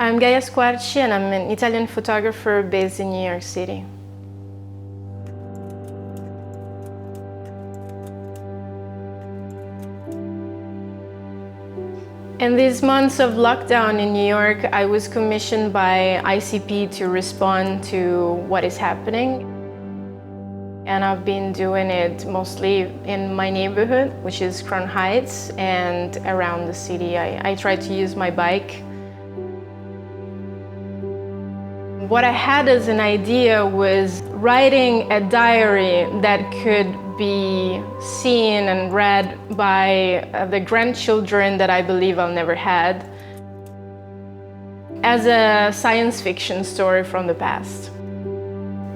I'm Gaia Squarci and I'm an Italian photographer based in New York City. In these months of lockdown in New York, I was commissioned by ICP to respond to what is happening. And I've been doing it mostly in my neighborhood, which is Crown Heights, and around the city. I try to use my bike. What I had as an idea was writing a diary that could be seen and read by the grandchildren that I believe I'll never had, as a science fiction story from the past.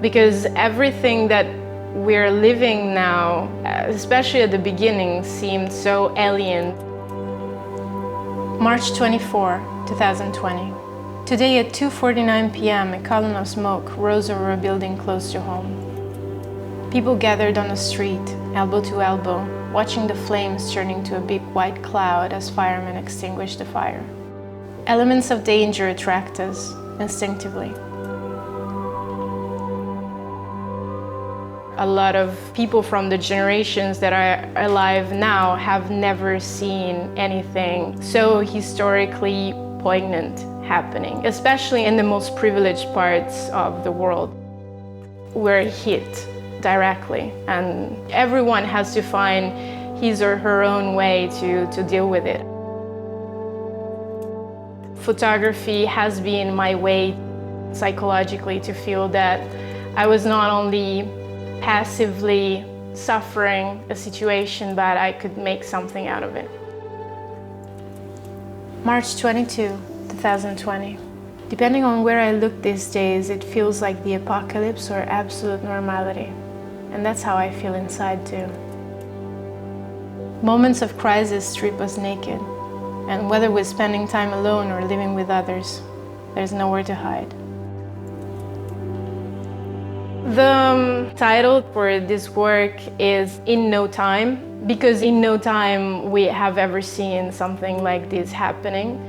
Because everything that we're living now, especially at the beginning, seemed so alien. March 24, 2020. Today at 2:49 p.m., a column of smoke rose over a building close to home. People gathered on the street, elbow to elbow, watching the flames turning to a big white cloud as firemen extinguished the fire. Elements of danger attract us instinctively. A lot of people from the generations that are alive now have never seen anything so historically poignant happening, especially in the most privileged parts of the world. We're hit directly, and everyone has to find his or her own way to deal with it. Photography has been my way psychologically to feel that I was not only passively suffering a situation, but I could make something out of it. March 22, 2020. Depending on where I look these days, it feels like the apocalypse or absolute normality. And that's how I feel inside too. Moments of crisis strip us naked. And whether we're spending time alone or living with others, there's nowhere to hide. The title for this work is In No Time, because in no time we have ever seen something like this happening.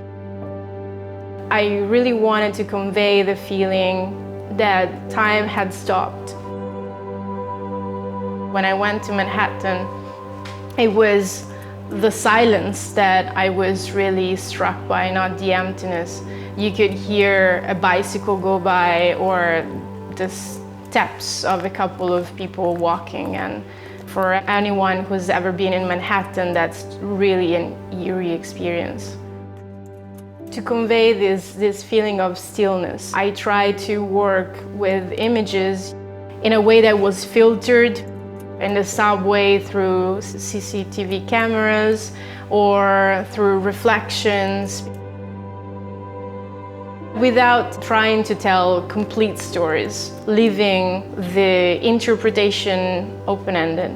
I really wanted to convey the feeling that time had stopped. When I went to Manhattan, it was the silence that I was really struck by, not the emptiness. You could hear a bicycle go by or the steps of a couple of people walking, and for anyone who's ever been in Manhattan, that's really an eerie experience. To convey this feeling of stillness, I tried to work with images in a way that was filtered in the subway through CCTV cameras or through reflections, without trying to tell complete stories, leaving the interpretation open-ended.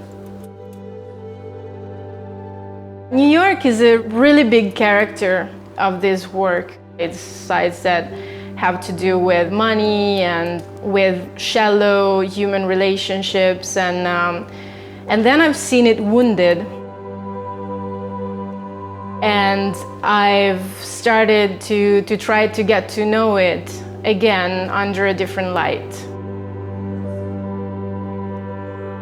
New York is a really big character of this work. It's sites that have to do with money and with shallow human relationships, and then I've seen it wounded. And I've started to try to get to know it again under a different light.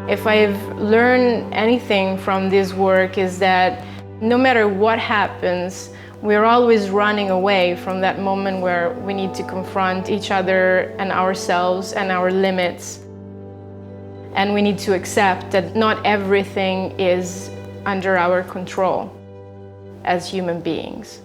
If I've learned anything from this work is that no matter what happens, we're always running away from that moment where we need to confront each other and ourselves and our limits. And we need to accept that not everything is under our control as human beings.